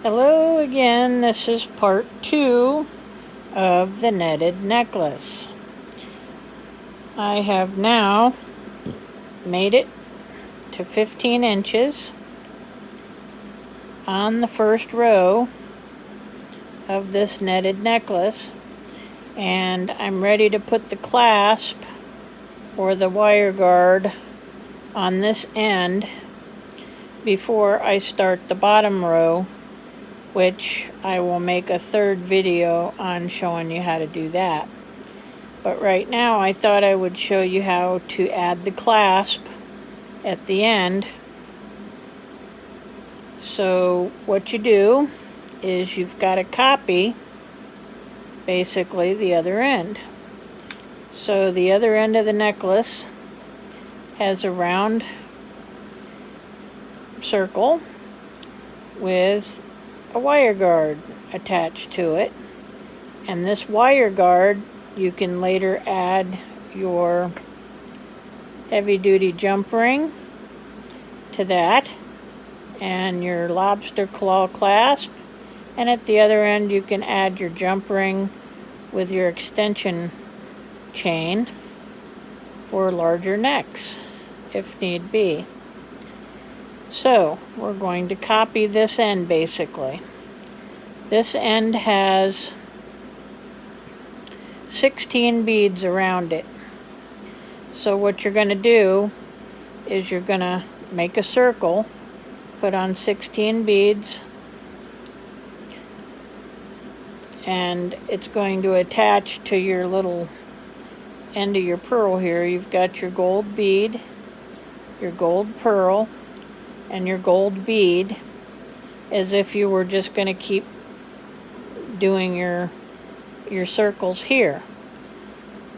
Hello again, this is part 2 of the netted necklace. I have now made it to 15 inches on the first row of this netted necklace, and I'm ready to put the clasp or the wire guard on this end before I start the bottom row, which I will make a third video on showing you how to do that. But right now I thought I would show you how to add the clasp at the end. So what you do is you've got to copy basically the other end. So the other end of the necklace has a round circle with a wire guard attached to it, and this wire guard you can later add your heavy-duty jump ring to that and your lobster claw clasp, and at the other end you can add your jump ring with your extension chain for larger necks if need be. So we're going to copy this end basically. This end has 16 beads around it. So what you're going to do is you're going to make a circle, put on 16 beads, and it's going to attach to your little end of your pearl here. You've got your gold bead, your gold pearl, and your gold bead, as if you were just going to keep doing your circles here.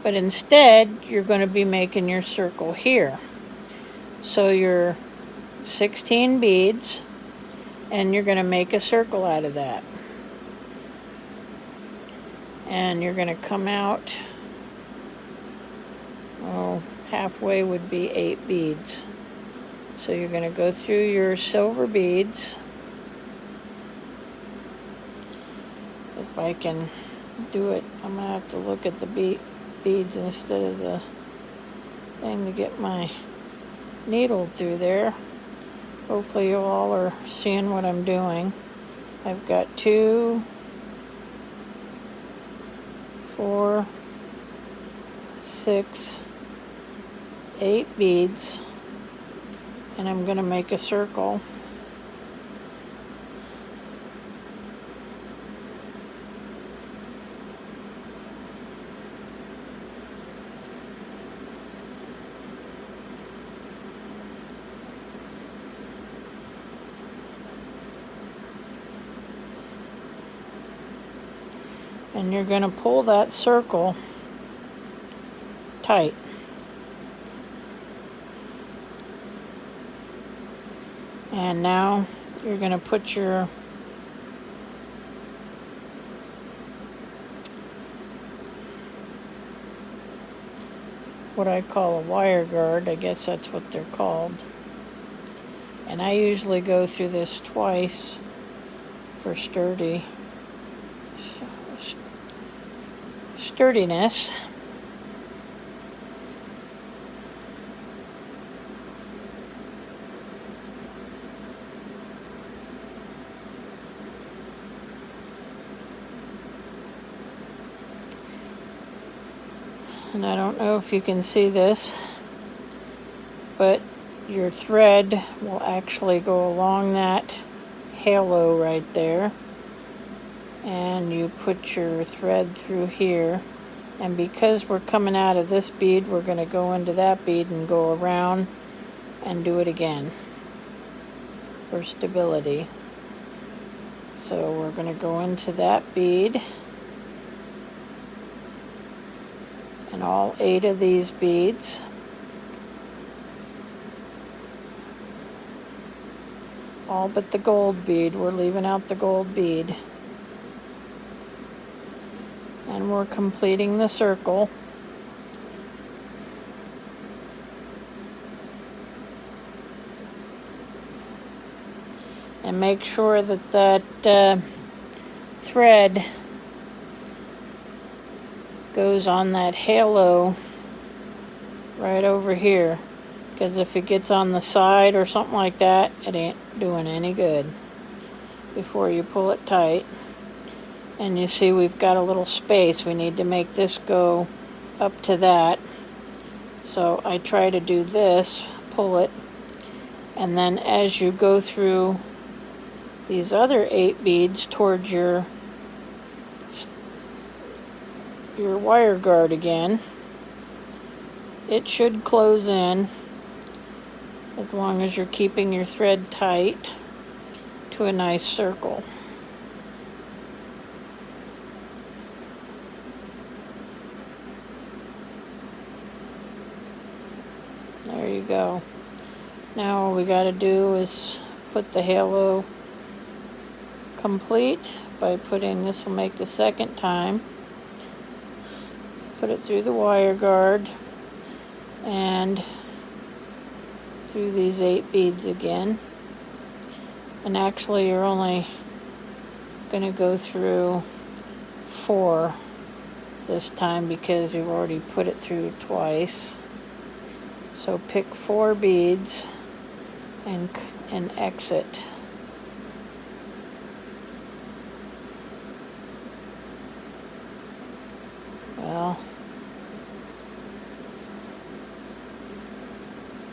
But instead, you're going to be making your circle here. So your 16 beads, and you're going to make a circle out of that. And you're going to come out, halfway would be 8 beads. So you're going to go through your silver beads. If I can do it, I'm going to have to look at the beads instead of the thing to get my needle through there. Hopefully you all are seeing what I'm doing. I've got 2, 4, 6, 8 beads, and I'm going to make a circle. And you're going to pull that circle tight. And now you're going to put your what I call a wire guard, I guess that's what they're called. And I usually go through this twice for sturdiness. And I don't know if you can see this, but your thread will actually go along that halo right there. And you put your thread through here. And because we're coming out of this bead, we're going to go into that bead and go around and do it again for stability. So we're going to go into that bead. And all 8 of these beads. All but the gold bead. We're leaving out the gold bead. And we're completing the circle. and make sure that thread goes on that halo right over here, because if it gets on the side or something like that, it ain't doing any good. Before you pull it tight, and you see we've got a little space. We need to make this go up to that. So I try to do this, pull it, and then as you go through these other 8 beads towards your wire guard again, it should close in, as long as you're keeping your thread tight, to a nice circle. There you go. Now all we got to do is put the halo complete by putting, this will make the second time, put it through the wire guard and through these 8 beads again. And actually you're only going to go through 4 this time because you've already put it through twice. So pick 4 beads and exit. Well,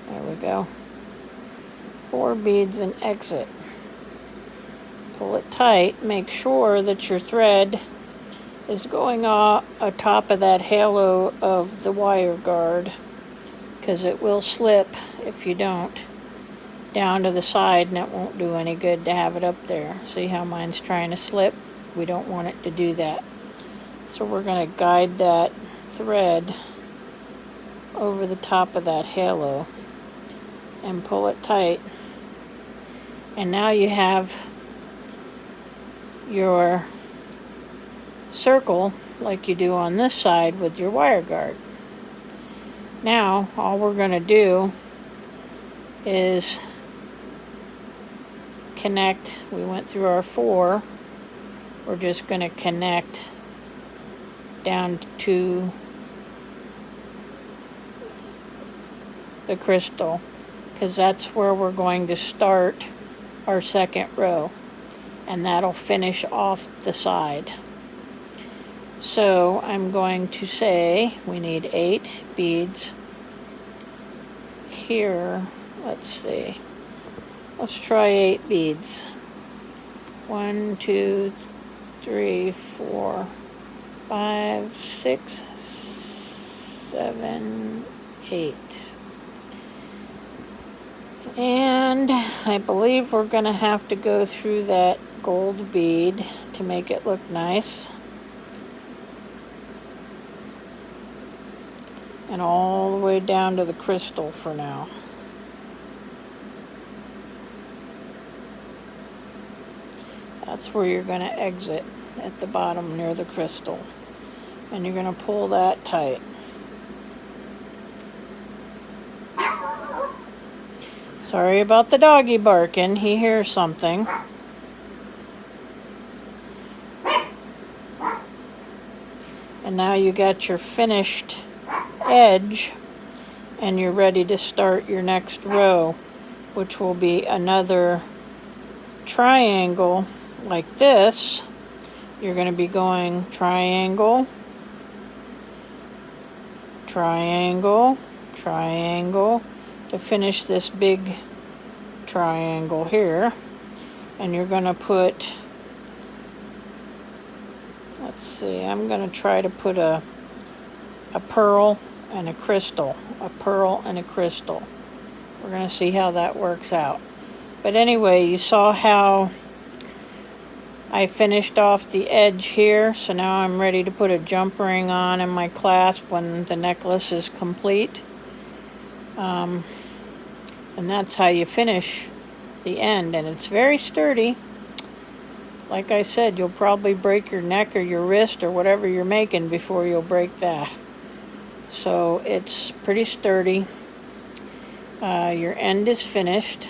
there we go. 4 beads and exit. Pull it tight. Make sure that your thread is going on top of that halo of the wire guard, because it will slip if you don't, down to the side, and it won't do any good to have it up there. See how mine's trying to slip? We don't want it to do that. So we're going to guide that thread over the top of that halo and pull it tight. And now you have your circle like you do on this side with your wire guard. Now all we're going to do is connect. We went through our 4. We're just going to connect down to the crystal, because that's where we're going to start our second row, and that'll finish off the side. So I'm going to say we need 8 beads here. Let's see. Let's try 8 beads. 1, 2, 3, 4, 5, 6, 7, 8. And I believe we're going to have to go through that gold bead to make it look nice. And all the way down to the crystal for now. That's where you're going to exit, at the bottom near the crystal. And you're going to pull that tight. Sorry about the doggy barking. He hears something. And now you got your finished edge, and you're ready to start your next row, which will be another triangle like this. You're going to be going triangle, triangle, triangle to finish this big triangle here. And you're going to put, let's see, I'm going to try to put a pearl and a crystal, a pearl and a crystal. We're going to see how that works out. But anyway, you saw how I finished off the edge here, so now I'm ready to put a jump ring on in my clasp when the necklace is complete. And that's how you finish the end, and it's very sturdy. Like I said, you'll probably break your neck or your wrist or whatever you're making before you'll break that. So it's pretty sturdy. Your end is finished.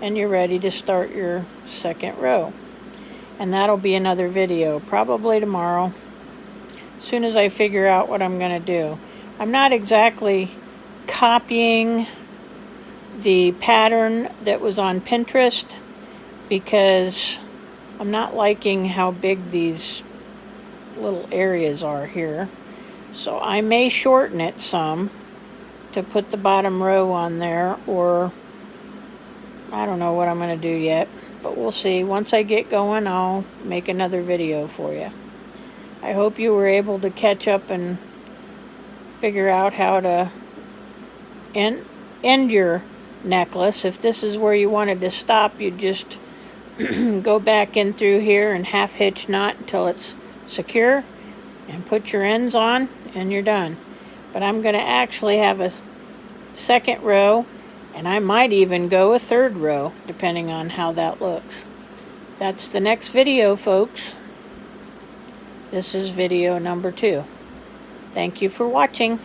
and you're ready to start your second row. And that'll be another video, probably tomorrow, as soon as I figure out what I'm going to do. I'm not exactly copying the pattern that was on Pinterest because I'm not liking how big these little areas are here. So I may shorten it some to put the bottom row on there, or I don't know what I'm going to do yet, but we'll see. Once I get going, I'll make another video for you. I hope you were able to catch up and figure out how to end your necklace. If this is where you wanted to stop, you just go back in through here and half hitch knot until it's secure and put your ends on and you're done. But I'm going to actually have a second row, and I might even go a third row depending on how that looks. That's the next video, folks. This is video number 2. Thank you for watching.